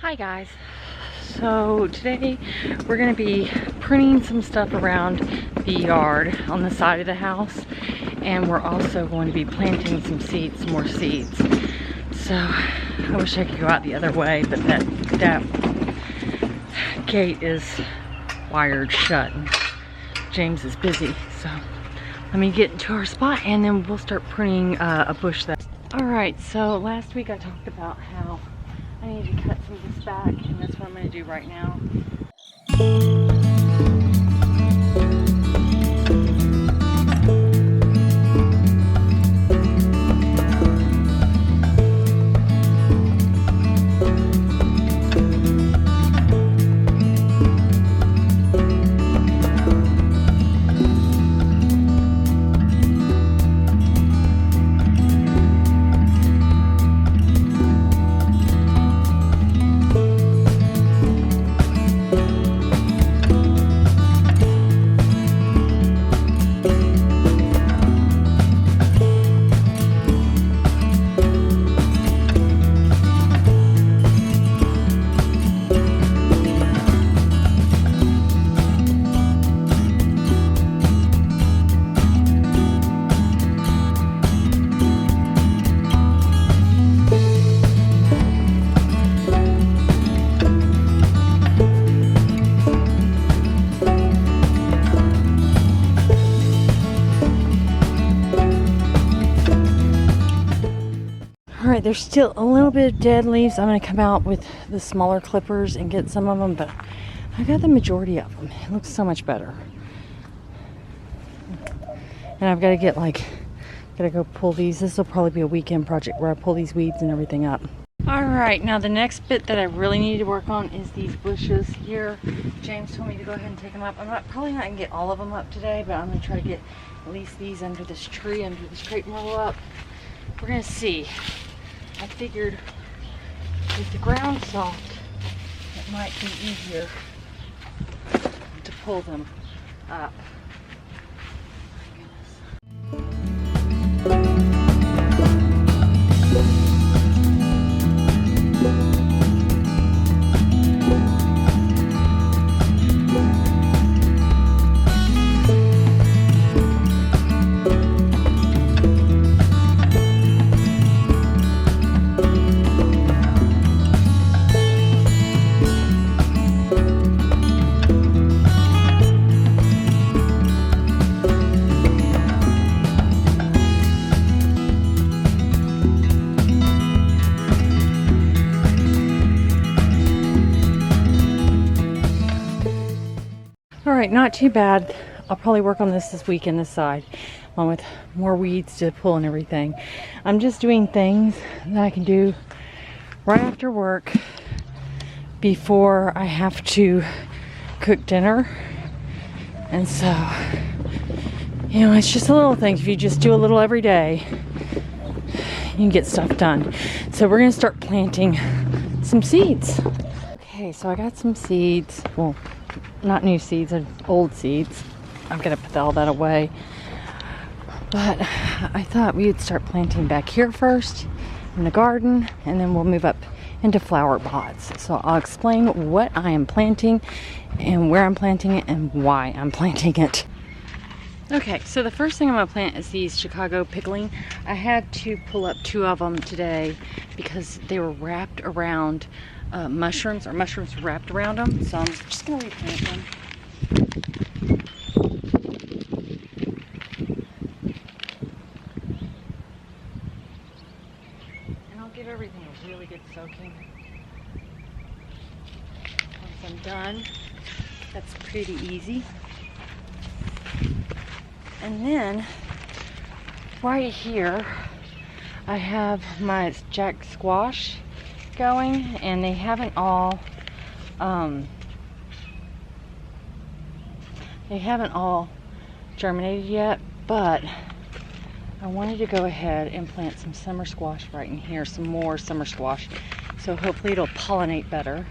Hi guys, so today we're going to be pruning some stuff around the yard on the side of the house, and we're also going to be planting some seeds, some more seeds. So I wish I could go out the other way, but that gate is wired shut and James is busy. So let me get into our spot and then we'll start pruning a bush that. Alright, so last week I talked about how I need to cut some of this back, and that's what I'm going to do right now. Alright, there's still a little bit of dead leaves. I'm going to come out with the smaller clippers and get some of them, but I got the majority of them. It looks so much better. And I've got to gotta go pull these. This will probably be a weekend project where I pull these weeds and everything up. Alright, now the next bit that I really need to work on is these bushes here. James told me to go ahead and take them up. Probably not going to get all of them up today, but I'm going to try to get at least these under this tree, under this crepe myrtle up. We're going to see. I figured with the ground soft, it might be easier to pull them up. Alright, not too bad. I'll probably work on this weekend, this side, along with more weeds to pull and everything. I'm just doing things that I can do right after work before I have to cook dinner. And so, you know, it's just a little thing. If you just do a little every day, you can get stuff done. So we're going to start planting some seeds. Okay, so I got some seeds. Well, not new seeds, old seeds. I'm gonna put all that away. But I thought we would start planting back here first in the garden, and then we'll move up into flower pots. So I'll explain what I am planting and where I'm planting it and why I'm planting it. Okay, so the first thing I'm gonna plant is these Chicago pickling. I had to pull up 2 of them today because they were wrapped around mushrooms, or mushrooms wrapped around them, so I'm just going to replant them. And I'll give everything a really good soaking. Once I'm done, that's pretty easy. And then, right here, I have my jack squash going, and they haven't all germinated yet, but I wanted to go ahead and plant some summer squash right in here, some more summer squash, so hopefully it'll pollinate better.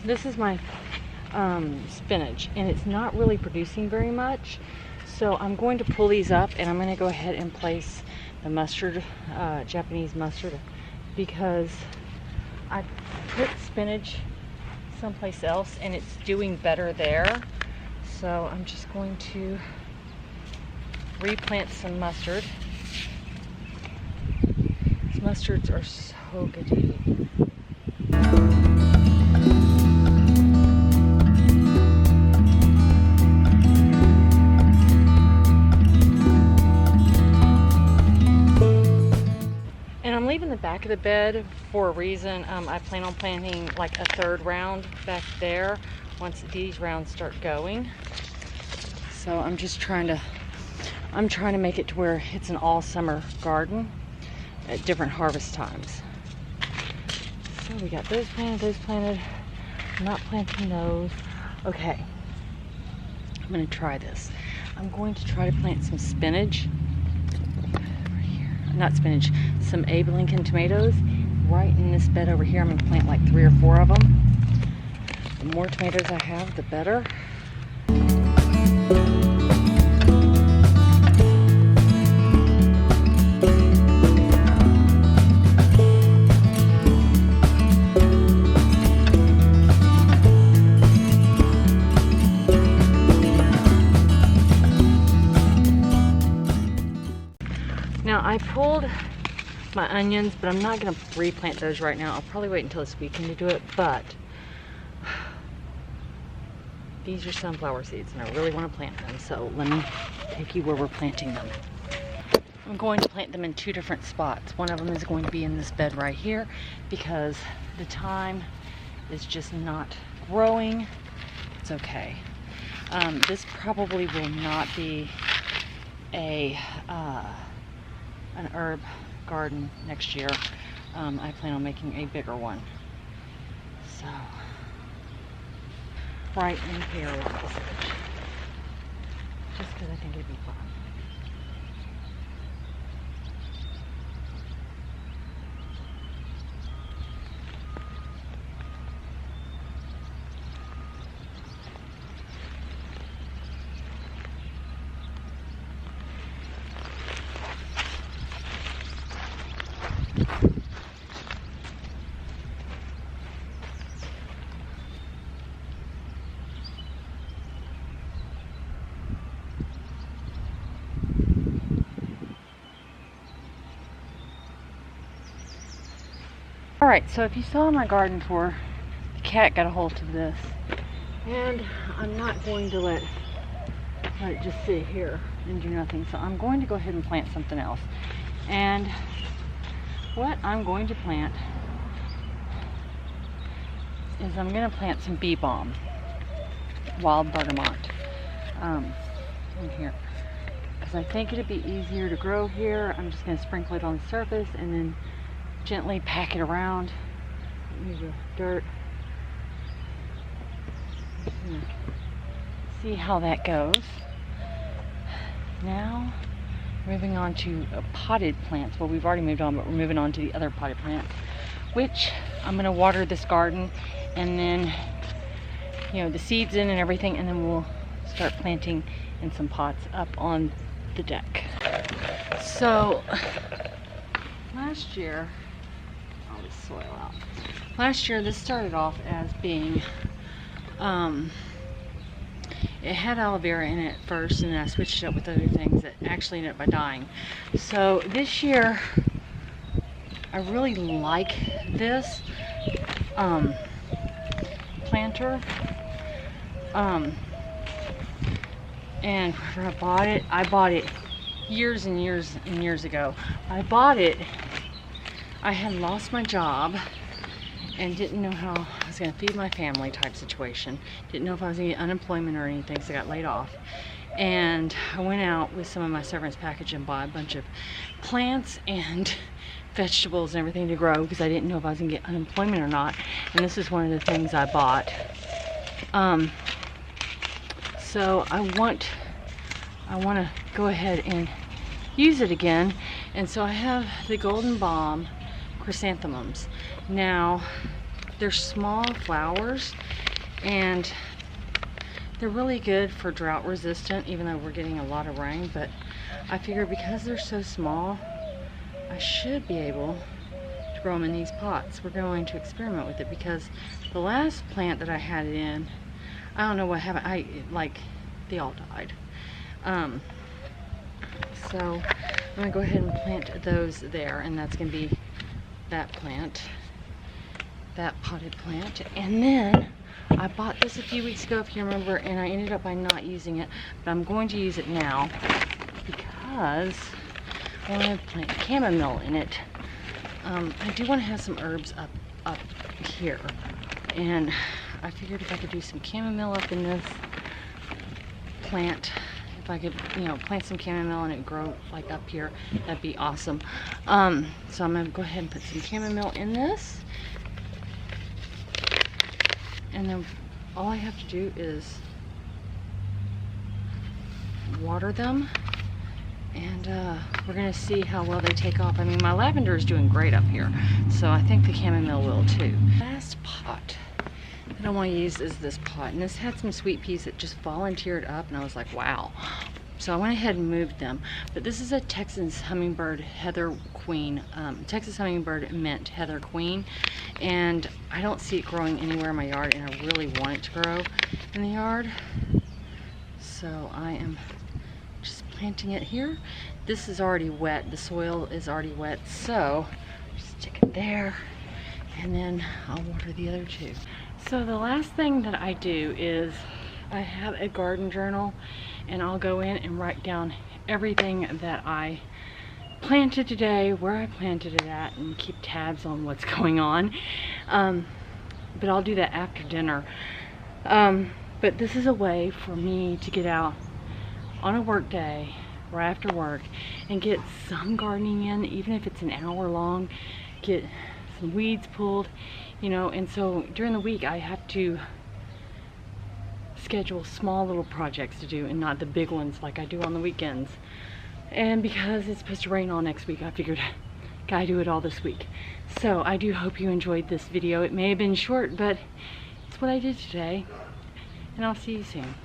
this is my spinach, and it's not really producing very much. So I'm going to pull these up, and I'm going to go ahead and place the mustard, Japanese mustard, because I put spinach someplace else and it's doing better there. So I'm just going to replant some mustard. These mustards are so good to eat. In the back of the bed for a reason. I plan on planting like a third round back there once these rounds start going. So I'm trying to make it to where it's an all summer garden at different harvest times. So we got those planted. I'm not planting those. Okay, I'm going to try this. I'm going to try to plant some spinach. Not spinach, some Abe Lincoln tomatoes right in this bed over here. I'm going to plant like 3 or 4 of them. The more tomatoes I have, the better. Now I pulled my onions, but I'm not going to replant those right now. I'll probably wait until this weekend to do it, but these are sunflower seeds and I really want to plant them. So let me take you where we're planting them. I'm going to plant them in 2 different spots. One of them is going to be in this bed right here because the thyme is just not growing. It's okay. This probably will not be an herb garden next year. I plan on making a bigger one. So, right in here with this, just because I think it'd be fun. Alright, so if you saw my garden tour, the cat got a hold of this. And I'm not going to let it just sit here and do nothing. So I'm going to go ahead and plant something else. And what I'm going to plant is I'm going to plant some bee balm, wild bergamot, in here. Because I think it'd be easier to grow here. I'm just going to sprinkle it on the surface and then gently pack it around. Use the dirt. See how that goes. Now, moving on to potted plants. Well, we've already moved on, but we're moving on to the other potted plants, which I'm going to water this garden and then, you know, the seeds in and everything, and then we'll start planting in some pots up on the deck. So, last year, all this soil out. Last year, this started off as being, it had aloe vera in it first, and then I switched it up with other things that actually ended up by dying. So this year, I really like this planter. And when I bought it years and years and years ago. I bought it, I had lost my job and didn't know how I was going to feed my family type situation. Didn't know if I was going to get unemployment or anything, so I got laid off. And I went out with some of my severance package and bought a bunch of plants and vegetables and everything to grow because I didn't know if I was going to get unemployment or not. And this is one of the things I bought. So I want to go ahead and use it again. And so I have the Golden Balm chrysanthemums. Now, they're small flowers, and they're really good for drought resistant, even though we're getting a lot of rain. But I figure because they're so small, I should be able to grow them in these pots. We're going to experiment with it because the last plant that I had it in, I don't know what happened. They all died. So I'm gonna go ahead and plant those there, and that's gonna be that plant, that potted plant. And then I bought this a few weeks ago, if you remember, and I ended up by not using it, but I'm going to use it now because I want to plant chamomile in it. I do want to have some herbs up here, and I figured if I could do some chamomile up in this plant, if I could, plant some chamomile and it grow like up here, that'd be awesome. So I'm gonna go ahead and put some chamomile in this, and then all I have to do is water them, and we're gonna see how well they take off. I mean, my lavender is doing great up here, so I think the chamomile will too. Last pot that I want to use is this pot, and this had some sweet peas that just volunteered up, and I was like, wow. So I went ahead and moved them. But this is a Texas hummingbird heather queen, Texas hummingbird mint heather queen, and I don't see it growing anywhere in my yard, and I really want it to grow in the yard. So I am just planting it here. This is already wet, the soil is already wet, so just stick it there, and then I'll water the other two. So the last thing that I do is I have a garden journal, and I'll go in and write down everything that I planted today, where I planted it at, and keep tabs on what's going on. But I'll do that after dinner. But this is a way for me to get out on a work day or after work and get some gardening in, even if it's an hour long, get some weeds pulled, and so during the week I have to schedule small little projects to do and not the big ones like I do on the weekends. And because it's supposed to rain all next week, I figured gotta do it all this week. So I do hope you enjoyed this video. It may have been short, but it's what I did today, and I'll see you soon.